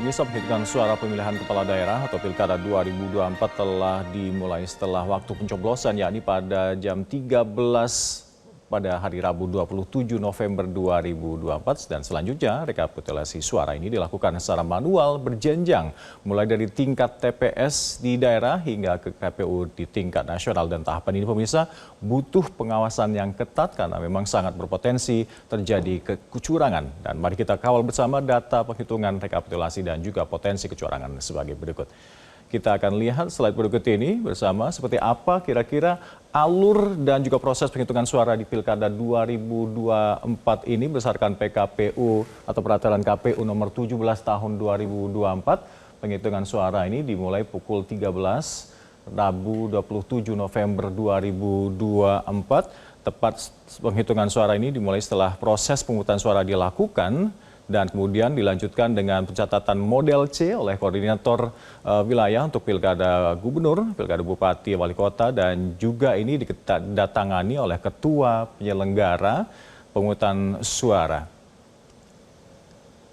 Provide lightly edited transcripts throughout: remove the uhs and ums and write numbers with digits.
Pemirsa, penghitungan suara pemilihan kepala daerah atau Pilkada 2024 telah dimulai setelah waktu pencoblosan, yakni pada jam 13 pada hari Rabu 27 November 2024 dan selanjutnya rekapitulasi suara ini dilakukan secara manual berjenjang mulai dari tingkat TPS di daerah hingga ke KPU di tingkat nasional. Dan tahapan ini pemirsa butuh pengawasan yang ketat karena memang sangat berpotensi terjadi kecurangan. Dan mari kita kawal bersama data penghitungan rekapitulasi dan juga potensi kecurangan sebagai berikut. Kita akan lihat slide berikut ini bersama seperti apa kira-kira alur dan juga proses penghitungan suara di Pilkada 2024 ini berdasarkan PKPU atau Peraturan KPU nomor 17 tahun 2024. Penghitungan suara ini dimulai pukul 13 Rabu 27 November 2024. Tepat penghitungan suara ini dimulai setelah proses pemungutan suara dilakukan dan kemudian dilanjutkan dengan pencatatan model C oleh koordinator wilayah untuk Pilkada Gubernur, Pilkada Bupati, Wali Kota, dan juga ini didatangani oleh Ketua Penyelenggara Pemungutan Suara.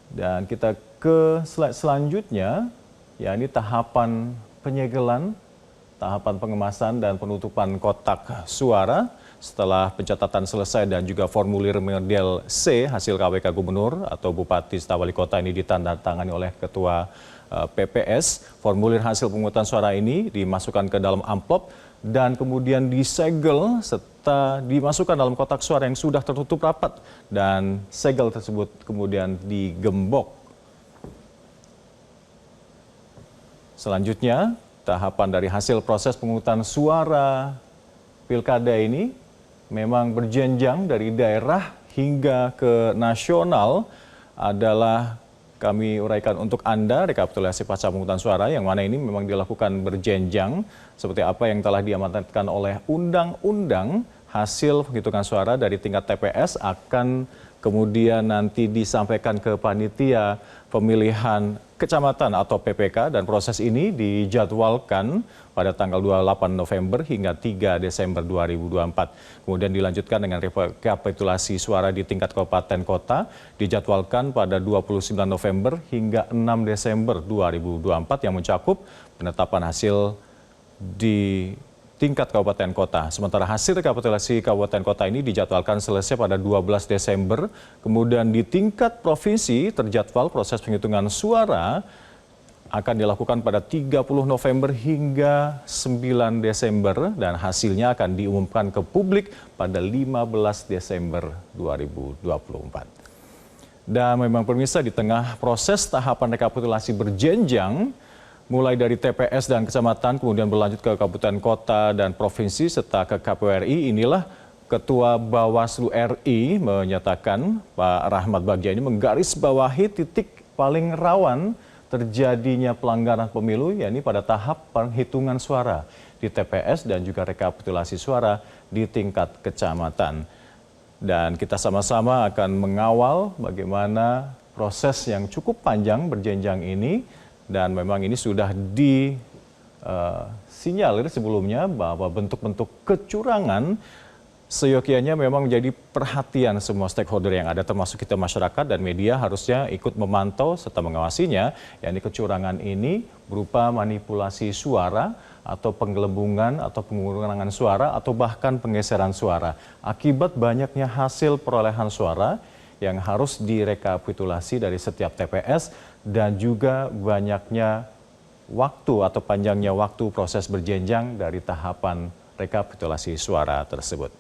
Dan kita ke slide selanjutnya, yakni tahapan penyegelan, tahapan pengemasan dan penutupan kotak suara. Setelah pencatatan selesai dan juga formulir model C hasil KWK Gubernur atau Bupati serta Wali Kota ini ditandatangani oleh Ketua PPS, formulir hasil pemungutan suara ini dimasukkan ke dalam amplop dan kemudian disegel serta dimasukkan dalam kotak suara yang sudah tertutup rapat dan segel tersebut kemudian digembok. Selanjutnya, tahapan dari hasil proses pemungutan suara Pilkada ini memang berjenjang dari daerah hingga ke nasional adalah kami uraikan untuk Anda rekapitulasi pasca pemungutan suara yang mana ini memang dilakukan berjenjang seperti apa yang telah diamanatkan oleh undang-undang. Hasil penghitungan suara dari tingkat TPS akan kemudian nanti disampaikan ke panitia pemilihan kecamatan atau PPK dan proses ini dijadwalkan pada tanggal 28 November hingga 3 Desember 2024. Kemudian dilanjutkan dengan rekapitulasi suara di tingkat kabupaten kota dijadwalkan pada 29 November hingga 6 Desember 2024 yang mencakup penetapan hasil di tingkat kabupaten kota. Sementara hasil rekapitulasi kabupaten kota ini dijadwalkan selesai pada 12 Desember. Kemudian di tingkat provinsi terjadwal proses penghitungan suara akan dilakukan pada 30 November hingga 9 Desember dan hasilnya akan diumumkan ke publik pada 15 Desember 2024. Dan memang pemirsa di tengah proses tahapan rekapitulasi berjenjang mulai dari TPS dan kecamatan, kemudian berlanjut ke kabupaten kota dan provinsi serta ke KPU RI. Inilah Ketua Bawaslu RI menyatakan Pak Rahmat Bagja ini menggarisbawahi titik paling rawan terjadinya pelanggaran pemilu, yakni pada tahap penghitungan suara di TPS dan juga rekapitulasi suara di tingkat kecamatan. Dan kita sama-sama akan mengawal bagaimana proses yang cukup panjang berjenjang ini. Dan memang ini sudah disinyalir sebelumnya bahwa bentuk-bentuk kecurangan seyogianya memang menjadi perhatian semua stakeholder yang ada termasuk kita masyarakat dan media harusnya ikut memantau serta mengawasinya. Yakni kecurangan ini berupa manipulasi suara atau penggelembungan atau pengurangan suara atau bahkan penggeseran suara. Akibat banyaknya hasil perolehan suara yang harus direkapitulasi dari setiap TPS dan juga banyaknya waktu atau panjangnya waktu proses berjenjang dari tahapan rekapitulasi suara tersebut.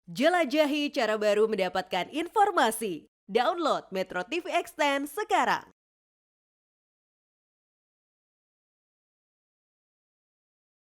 Jelajahi cara baru mendapatkan informasi. Download Metro TV Extend sekarang.